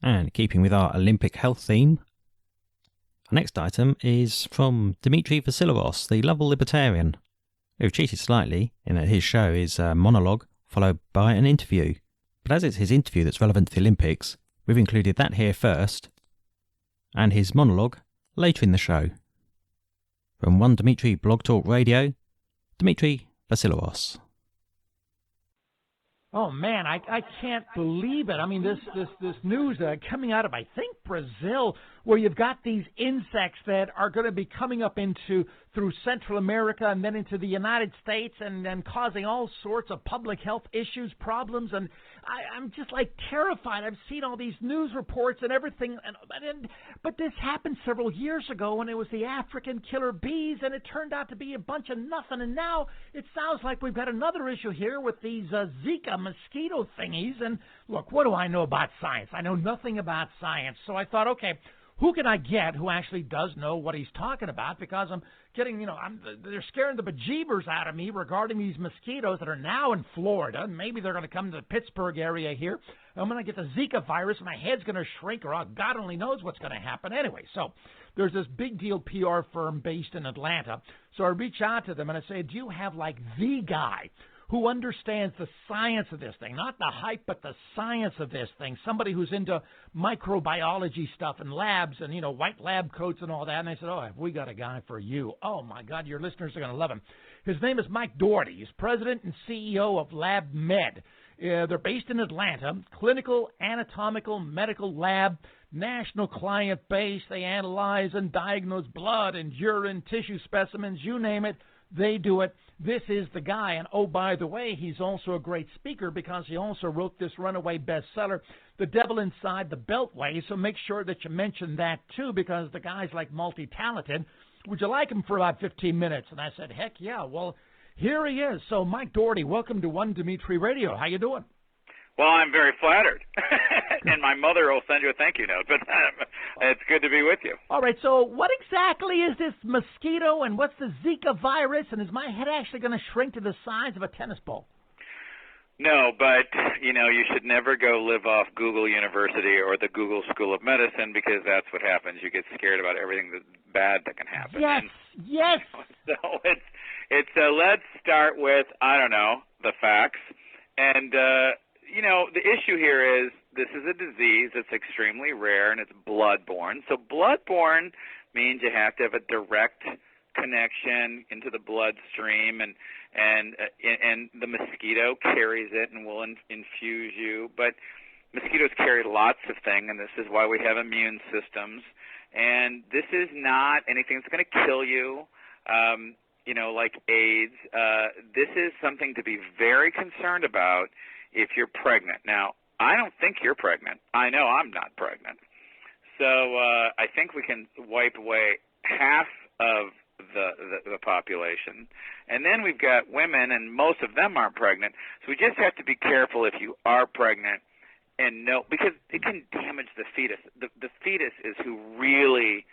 And keeping with our Olympic health theme, our next item is from Dmitry Vasilovos, the lovable libertarian, who cheated slightly in that his show is a monologue followed by an interview. But as it's his interview that's relevant to the Olympics, we've included that here first, and his monologue later in the show. From One Dmitry Blog Talk Radio, Dmitry Vasilovos. Oh man, I can't believe it. I mean, this news coming out of, I think, Brazil, where you've got these insects that are going to be coming up through Central America and then into the United States and causing all sorts of public health issues, problems, and I'm just like terrified. I've seen all these news reports and everything, but this happened several years ago when it was the African killer bees, and it turned out to be a bunch of nothing, and now it sounds like we've got another issue here with these Zika mosquito thingies. And look, what do I know about science? I know nothing about science, so I thought, okay, who can I get who actually does know what he's talking about? Because I'm getting, they're scaring the bejeebers out of me regarding these mosquitoes that are now in Florida. Maybe they're going to come to the Pittsburgh area here. I'm going to get the Zika virus. My head's going to shrink, or God only knows what's going to happen. Anyway, so there's this big deal PR firm based in Atlanta. So I reach out to them and I say, do you have like the guy who understands the science of this thing, not the hype, but the science of this thing, somebody who's into microbiology stuff and labs and, white lab coats and all that. And I said, oh, have we got a guy for you? Oh, my God, your listeners are going to love him. His name is Mike Doherty. He's president and CEO of Lab Med. They're based in Atlanta, clinical, anatomical, medical lab, national client base. They analyze and diagnose blood and urine, tissue specimens, you name it. They do it. This is the guy. And oh, by the way, he's also a great speaker because he also wrote this runaway bestseller, The Devil Inside the Beltway. So make sure that you mention that too, because the guy's like multi-talented. Would you like him for about 15 minutes? And I said, heck yeah. Well, here he is. So Mike Doherty, welcome to One Dmitry Radio. How you doing? Well, I'm very flattered, and my mother will send you a thank you note, but it's good to be with you. All right, so what exactly is this mosquito, and what's the Zika virus, and is my head actually going to shrink to the size of a tennis ball? No, but, you should never go live off Google University or the Google School of Medicine, because that's what happens. You get scared about everything bad that can happen. Yes, yes. So let's start with, the facts, and the issue here is this is a disease that's extremely rare, and it's bloodborne. So bloodborne means you have to have a direct connection into the bloodstream, and the mosquito carries it and will infuse you. But mosquitoes carry lots of things, and this is why we have immune systems. And this is not anything that's going to kill you, like AIDS. This is something to be very concerned about if you're pregnant. Now, I don't think you're pregnant. I know I'm not pregnant. So I think we can wipe away half of the population. And then we've got women, and most of them aren't pregnant. So we just have to be careful if you are pregnant and know, because it can damage the fetus. The fetus is who really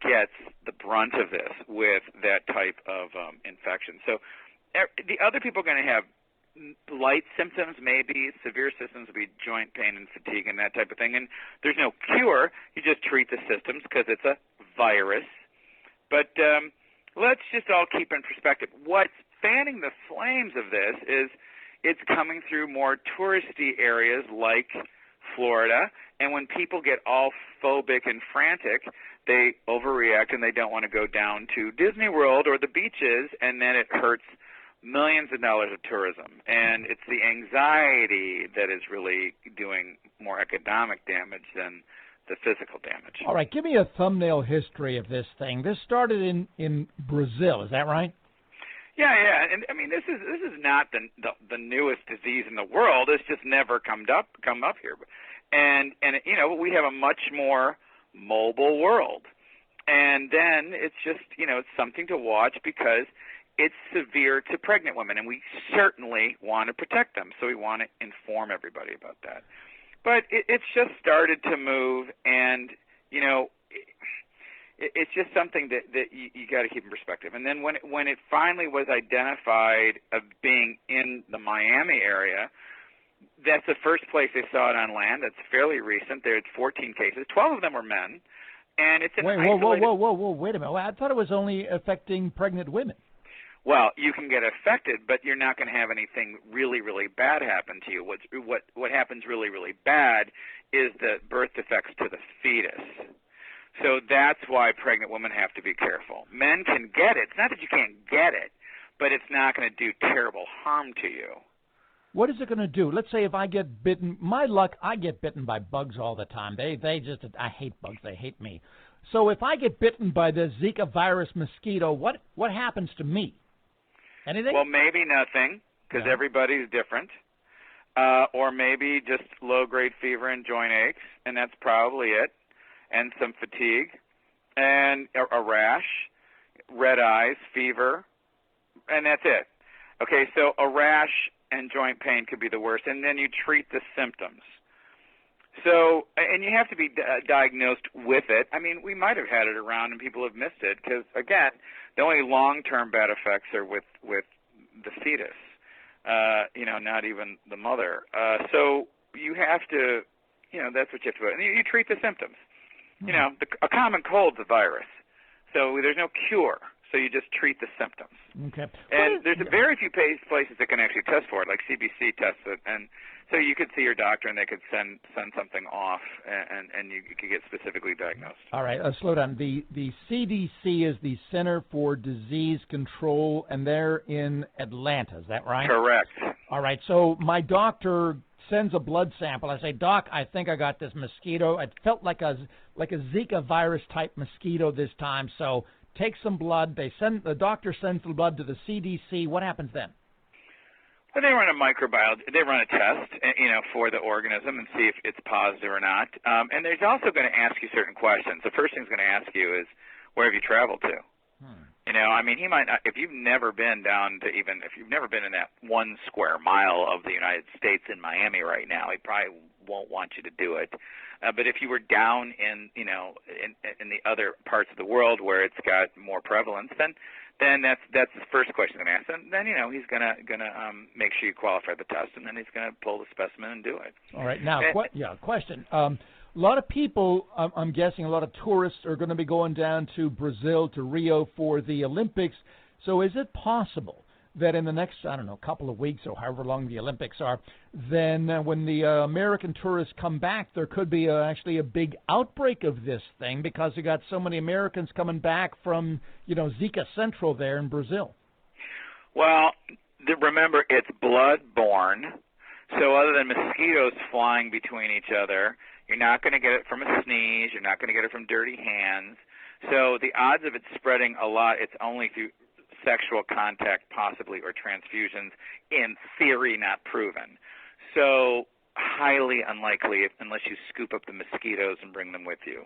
gets the brunt of this with that type of infection. So the other people are going to have light symptoms, maybe severe symptoms will be joint pain and fatigue and that type of thing. And there's no cure. You just treat the symptoms because it's a virus. But let's just all keep in perspective. What's fanning the flames of this is it's coming through more touristy areas like Florida. And when people get all phobic and frantic, they overreact and they don't want to go down to Disney World or the beaches, and then it hurts millions of dollars of tourism. And it's the anxiety that is really doing more economic damage than the physical damage. All right, give me a thumbnail history of this thing. This started in Brazil, is that right? Yeah, and I mean this is not the newest disease in the world. It's just never come up here, and we have a much more mobile world, and then it's just it's something to watch because it's severe to pregnant women, and we certainly want to protect them, so we want to inform everybody about that. But it's just started to move, and it's just something that you got to keep in perspective. And then when it finally was identified of being in the Miami area, That's the first place they saw it on land. That's fairly recent. There's 14 cases. 12 of them were men, and it's an isolated... Whoa, wait a minute. I thought it was only affecting pregnant women. Well, you can get affected, but you're not going to have anything really, really bad happen to you. What happens really, really bad is the birth defects to the fetus. So that's why pregnant women have to be careful. Men can get it. It's not that you can't get it, but it's not going to do terrible harm to you. What is it going to do? Let's say if I get bitten, my luck, I get bitten by bugs all the time. I hate bugs. They hate me. So if I get bitten by the Zika virus mosquito, what happens to me? Anything? Well, maybe nothing, because everybody's different. Or maybe just low-grade fever and joint aches, and that's probably it. And some fatigue, and a rash, red eyes, fever, and that's it. Okay, so a rash and joint pain could be the worst, and then you treat the symptoms. So, and you have to be diagnosed with it. I mean, we might have had it around and people have missed it because, again, the only long-term bad effects are with the fetus, not even the mother. So you have to, that's what you have to do. And you treat the symptoms. A common cold's a virus, so there's no cure. So you just treat the symptoms. Okay. And there's very few places that can actually test for it, like CBC tests it, and so you could see your doctor and they could send something off, and you could get specifically diagnosed. All right, slow down. The CDC is the Center for Disease Control, and they're in Atlanta. Is that right? Correct. All right. So my doctor sends a blood sample. I say, Doc, I think I got this mosquito. It felt like a Zika virus type mosquito this time. So take some blood. The doctor sends the blood to the CDC. What happens then? Well, they run a microbiology. They run a test, for the organism and see if it's positive or not. And they're also going to ask you certain questions. The first thing he's going to ask you is, where have you traveled to? He might not, if you've never been in that 1 square mile of the United States in Miami right now, he probably won't want you to do it. But if you were down in the other parts of the world where it's got more prevalence, then that's the first question I'm going to ask. And then he's gonna make sure you qualify the test, and then he's going to pull the specimen and do it. All right. Now, question. A lot of people, I'm guessing, a lot of tourists are going to be going down to Brazil, to Rio for the Olympics. So is it possible that in the next, couple of weeks or however long the Olympics are, then when the American tourists come back, there could be actually a big outbreak of this thing because you got so many Americans coming back from, Zika Central there in Brazil? Well, remember, it's blood-borne. So other than mosquitoes flying between each other, you're not going to get it from a sneeze. You're not going to get it from dirty hands. So the odds of it spreading a lot, it's only through sexual contact possibly or transfusions, in theory not proven. So highly unlikely unless you scoop up the mosquitoes and bring them with you.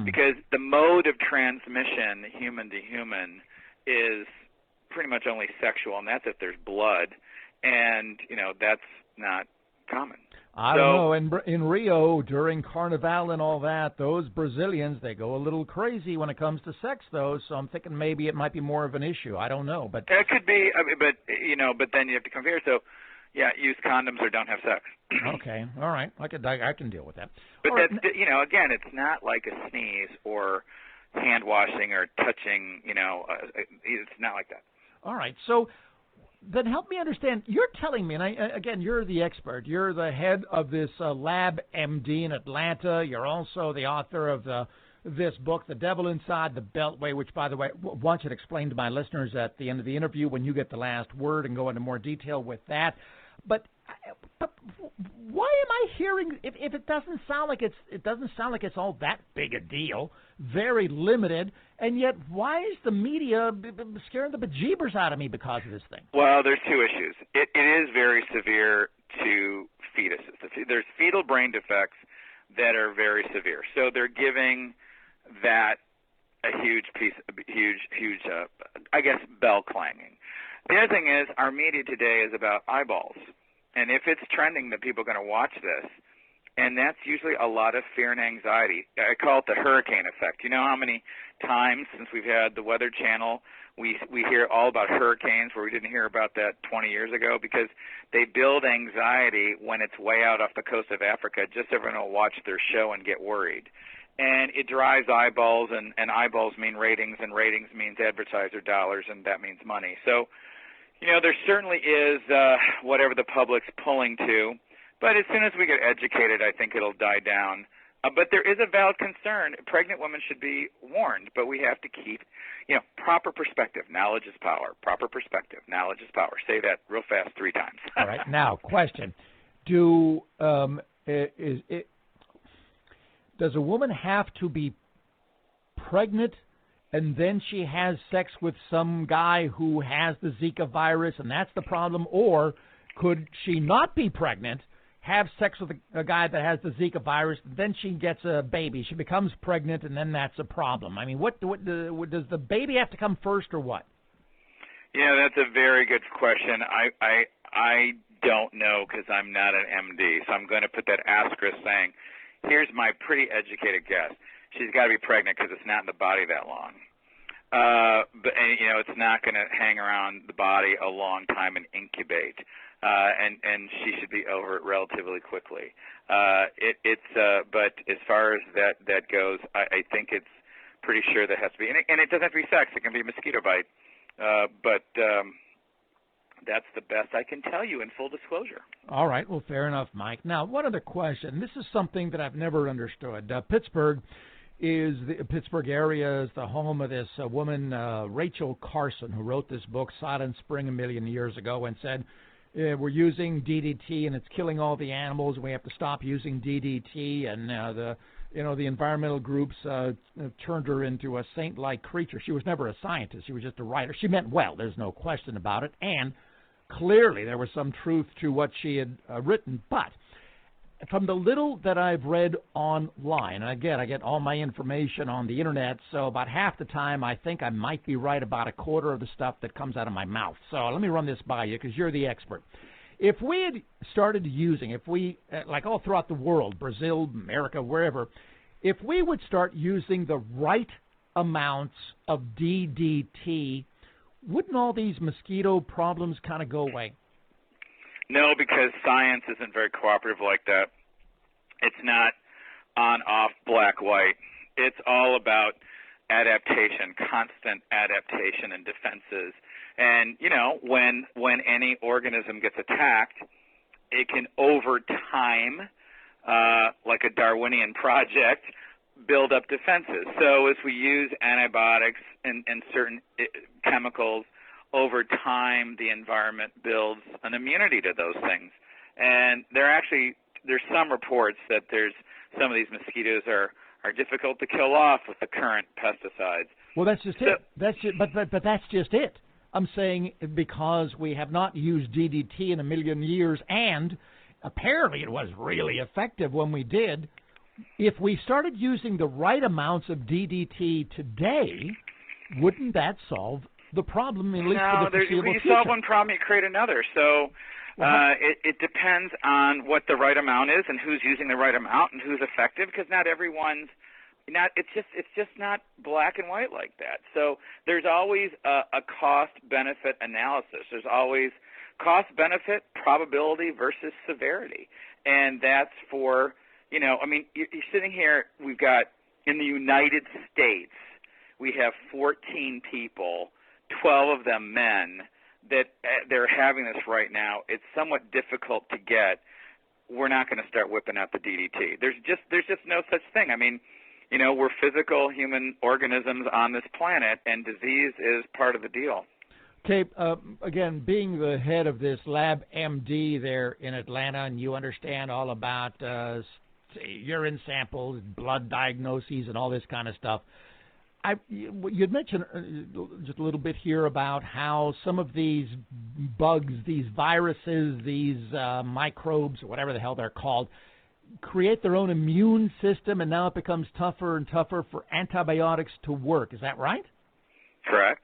Because the mode of transmission, human to human, is pretty much only sexual, and that's if there's blood. And, that's not common. I don't know. In Rio, during Carnival and all that, those Brazilians, they go a little crazy when it comes to sex, though. So I'm thinking maybe it might be more of an issue. I don't know. But it could be, but then you have to compare. So, use condoms or don't have sex. Okay. All right. I can deal with that. But all that's, right. Again, it's not like a sneeze or hand washing or touching, it's not like that. All right. So then help me understand. You're telling me, and again, you're the expert. You're the head of this Lab MD in Atlanta. You're also the author of this book, The Devil Inside the Beltway, which, by the way, I want you to explain to my listeners at the end of the interview when you get the last word and go into more detail with that. But why am I hearing if it doesn't sound like it's all that big a deal, very limited, and yet why is the media scaring the bejeebers out of me because of this thing? Well, there's two issues. It is very severe to fetuses. There's fetal brain defects that are very severe. So they're giving that a huge, I guess, bell clanging. The other thing is our media today is about eyeballs. And if it's trending that people are going to watch this, and that's usually a lot of fear and anxiety. I call it the hurricane effect. You know how many times since we've had the Weather Channel we hear all about hurricanes where we didn't hear about that 20 years ago, because they build anxiety when it's way out off the coast of Africa, just so everyone will watch their show and get worried. And it drives eyeballs, and eyeballs mean ratings, and ratings means advertiser dollars, and that means money. So, you know, there certainly is whatever the public's pulling to, but as soon as we get educated, I think it'll die down. But there is a valid concern. Pregnant women should be warned, but we have to keep, you know, proper perspective. Knowledge is power. Proper perspective. Knowledge is power. Say that real fast 3 times. All right. Now, question. Does a woman have to be pregnant and then she has sex with some guy who has the Zika virus and that's the problem? Or could she not be pregnant, have sex with a guy that has the Zika virus, then she gets a baby, she becomes pregnant, and then that's a problem? I mean, what does the baby have to come first, or what? Yeah, that's a very good question. I don't know, because I'm not an MD, so I'm going to put that asterisk saying, here's my pretty educated guess. She's got to be pregnant because it's not in the body that long. And you know, it's not going to hang around the body a long time and incubate. And she should be over it relatively quickly. But as far as that goes, I think it's pretty sure that has to be, and it doesn't have to be sex. It can be a mosquito bite. But that's the best I can tell you in full disclosure. All right. Well, fair enough, Mike. Now, one other question. This is something that I've never understood. Pittsburgh area is the home of this woman, Rachel Carson, who wrote this book, Silent Spring, a million years ago, and said, we're using DDT and it's killing all the animals, and we have to stop using DDT. And the environmental groups turned her into a saint-like creature. She was never a scientist. She was just a writer. She meant well. There's no question about it. And clearly there was some truth to what she had written. But from the little that I've read online, and again, I get all my information on the Internet, so about half the time I think I might be right about a quarter of the stuff that comes out of my mouth. So let me run this by you, because you're the expert. If we had started using, like all throughout the world, Brazil, America, wherever, if we would start using the right amounts of DDT, wouldn't all these mosquito problems kind of go away? No, because science isn't very cooperative like that. It's not on, off, black, white. It's all about adaptation, constant adaptation and defenses. And, you know, when any organism gets attacked, it can, over time, like a Darwinian project, build up defenses. So as we use antibiotics and certain chemicals, over time the environment builds an immunity to those things. And there's some reports that some of these mosquitoes are difficult to kill off with the current pesticides. Well, that's just it. But that's just it. I'm saying because we have not used DDT in a million years, and apparently it was really effective when we did. If we started using the right amounts of DDT today, wouldn't that solve the problem, at least for the foreseeable future? You solve one problem, you create another. So it depends on what the right amount is and who's using the right amount and who's effective, because not everyone's it's just not black and white like that. So there's always a cost-benefit analysis. There's always cost-benefit, probability versus severity. And that's for, you know, I mean, you're sitting here, we've got, in the United States, we have 14 people, 12 of them men, that they're having this right now. It's somewhat difficult to get. We're not going to start whipping out the DDT. There's just no such thing. I mean, you know, we're physical human organisms on this planet, and disease is part of the deal. Okay, again, being the head of this LabMD there in Atlanta, and you understand all about urine samples, blood diagnoses, and all this kind of stuff, you'd mentioned just a little bit here about how some of these bugs, these viruses, these microbes, or whatever the hell they're called, create their own immune system, and now it becomes tougher and tougher for antibiotics to work. Is that right? Correct.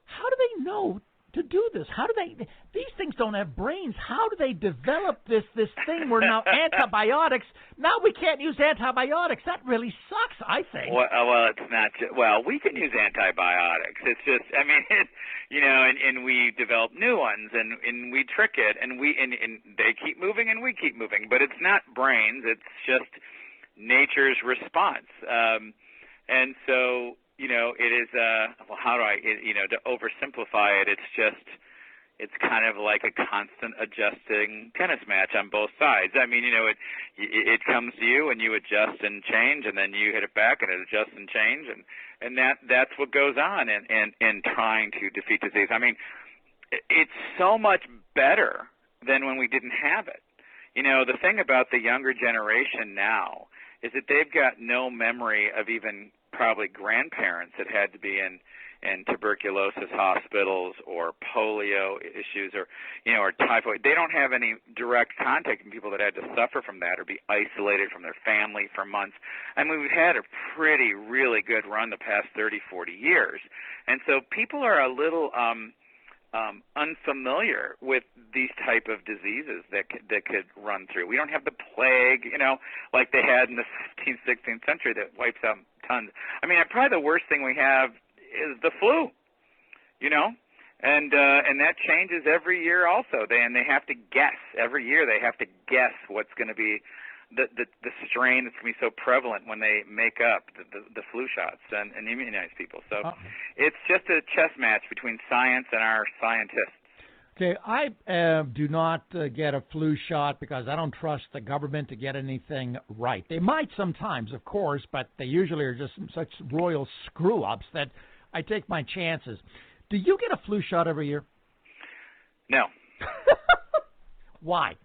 How do they know to do this? How do they? These things don't have brains. How do they develop this thing where now antibiotics? Now we can't use antibiotics. That really sucks, I think. Well, it's not. Well, we can use antibiotics. It's just, I mean, and we develop new ones, and we trick it, and they keep moving, and we keep moving. But it's not brains. It's just nature's response. And so, it is, how do I, to oversimplify it, it's kind of like a constant adjusting tennis match on both sides. I mean, it comes to you and you adjust and change, and then you hit it back and it adjusts and change, and that's what goes on in trying to defeat disease. I mean, it's so much better than when we didn't have it. The thing about the younger generation now is that they've got no memory of even probably grandparents that had to be in tuberculosis hospitals or polio issues or typhoid. They don't have any direct contact with people that had to suffer from that or be isolated from their family for months. I mean, we've had a really good run the past 30, 40 years. And so people are a little unfamiliar with these type of diseases that could run through. We don't have the plague, like they had in the 15th, 16th century that wipes out tons. I mean, probably the worst thing we have is the flu, and that changes every year also. They have to guess every year. They have to guess what's going to be the strain that's going to be so prevalent when they make up the flu shots and immunize people. So it's just a chess match between science and our scientists. Okay, I do not get a flu shot because I don't trust the government to get anything right. They might sometimes, of course, but they usually are just such royal screw-ups that I take my chances. Do you get a flu shot every year? No. Why?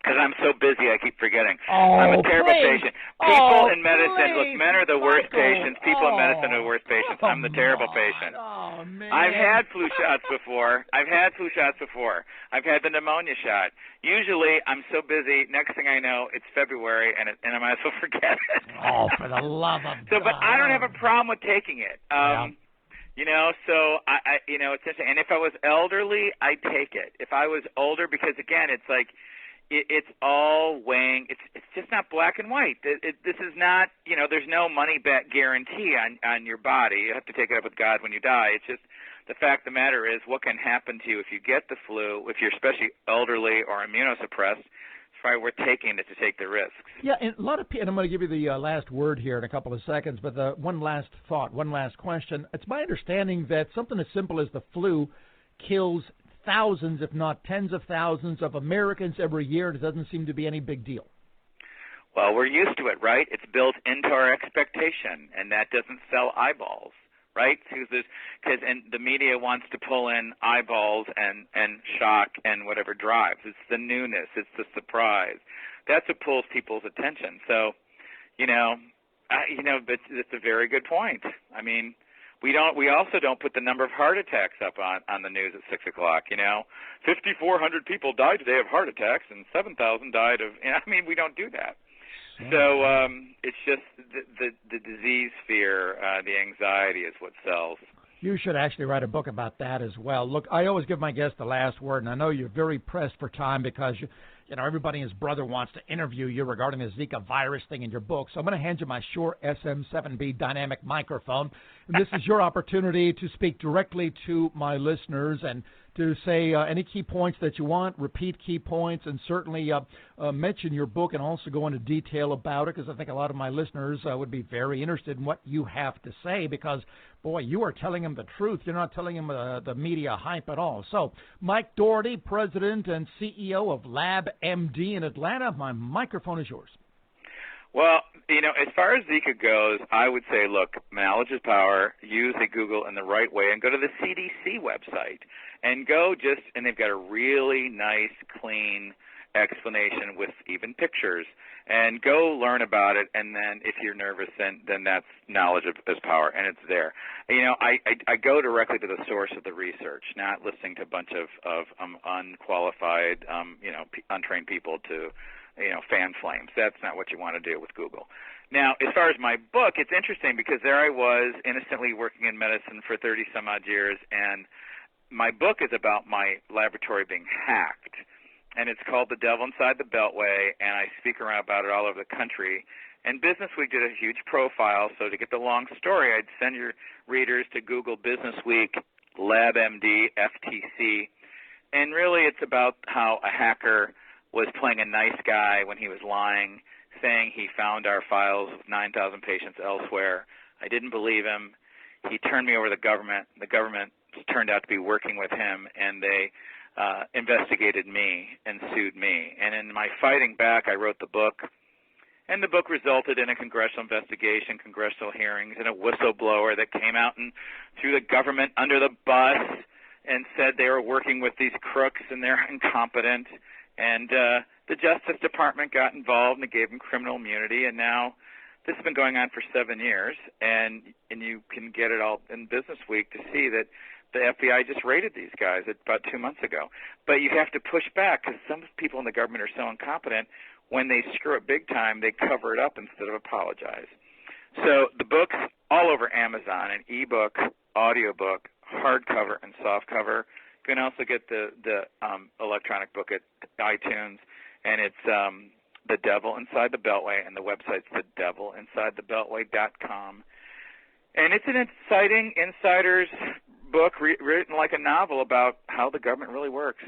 Because I'm so busy, I keep forgetting. Oh, I'm a terrible patient. People in medicine, look, please, men are the worst Michael. patients. People in medicine are the worst patients. I'm the terrible patient. Oh, man. I've had flu shots before. I've had the pneumonia shot. Usually, I'm so busy, next thing I know, it's February, and I might as well forget it. Oh, for the love of God. But I don't have a problem with taking it. So it's interesting. And if I was elderly, I'd take it. If I was older, because again, it's like it's all weighing. It's just not black and white. This is not. There's no money back guarantee on your body. You have to take it up with God when you die. It's just the fact of the matter is what can happen to you if you get the flu, if you're especially elderly or immunosuppressed. It's probably worth taking it to take the risks. Yeah, and a lot of people, and I'm going to give you the last word here in a couple of seconds, but one last thought, one last question. It's my understanding that something as simple as the flu kills thousands, if not tens of thousands of Americans every year, and it doesn't seem to be any big deal. Well, we're used to it, right? It's built into our expectation, and that doesn't sell eyeballs, right? Because the media wants to pull in eyeballs and shock and whatever drives. It's the newness. It's the surprise. That's what pulls people's attention. So, but it's a very good point. I mean, we also don't put the number of heart attacks up on the news at 6 o'clock. 5,400 people died today of heart attacks, and 7,000 died of. We don't do that. So it's just the disease fear, the anxiety is what sells. You should actually write a book about that as well. Look, I always give my guests the last word, and I know you're very pressed for time because everybody and his brother wants to interview you regarding the Zika virus thing in your book. So I'm going to hand you my Shure SM7B dynamic microphone. And this is your opportunity to speak directly to my listeners and to say any key points that you want, repeat key points, and certainly mention your book and also go into detail about it, because I think a lot of my listeners would be very interested in what you have to say because, boy, you are telling them the truth. You're not telling them the media hype at all. So, Mike Doherty, President and CEO of LabMD in Atlanta, my microphone is yours. Well, as far as Zika goes, I would say, look, knowledge is power. Use the Google in the right way and go to the CDC website and and they've got a really nice, clean explanation with even pictures. And go learn about it, and then if you're nervous, then that's knowledge is power, and it's there. I go directly to the source of the research, not listening to a bunch of unqualified, untrained people to fan flames. That's not what you want to do with Google. Now, as far as my book, it's interesting because there I was innocently working in medicine for 30-some-odd years and my book is about my laboratory being hacked, and it's called The Devil Inside the Beltway, and I speak around about it all over the country. And Business Week did a huge profile, so to get the long story, I'd send your readers to Google Business Week, LabMD, FTC, and really it's about how a hacker was playing a nice guy when he was lying, saying he found our files of 9,000 patients elsewhere. I didn't believe him. He turned me over to the government. The government turned out to be working with him, and they investigated me and sued me. And in my fighting back, I wrote the book, and the book resulted in a congressional investigation, congressional hearings, and a whistleblower that came out and threw the government under the bus and said they were working with these crooks and they're incompetent. And the Justice Department got involved and gave them criminal immunity, and now this has been going on for 7 years, and you can get it all in Business Week to see that the FBI just raided these guys about 2 months ago. But you have to push back because some people in the government are so incompetent, when they screw up big time, they cover it up instead of apologize. So the book's all over Amazon, an ebook, audiobook, hardcover, and softcover. You can also get the electronic book at iTunes, and it's The Devil Inside the Beltway, and the website's thedevilinsidethebeltway.com. And it's an exciting insider's book written like a novel about how the government really works.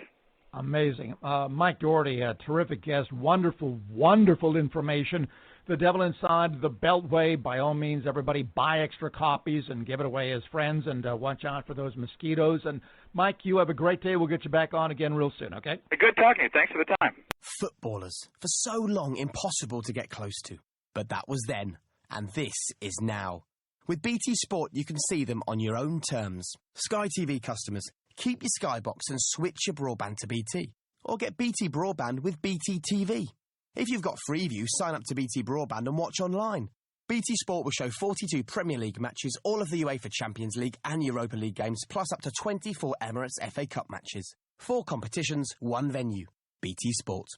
Amazing. Mike Doherty, a terrific guest. Wonderful, wonderful information. The Devil Inside the Beltway. By all means, everybody buy extra copies and give it away as friends, and watch out for those mosquitoes. And Mike, you have a great day. We'll get you back on again real soon, okay? Good talking to you. Thanks for the time. Footballers, for so long impossible to get close to. But that was then, and this is now. With BT Sport, you can see them on your own terms. Sky TV customers, keep your Skybox and switch your broadband to BT. Or get BT Broadband with BT TV. If you've got Freeview, sign up to BT Broadband and watch online. BT Sport will show 42 Premier League matches, all of the UEFA Champions League and Europa League games, plus up to 24 Emirates FA Cup matches. 4 competitions, 1 venue. BT Sport.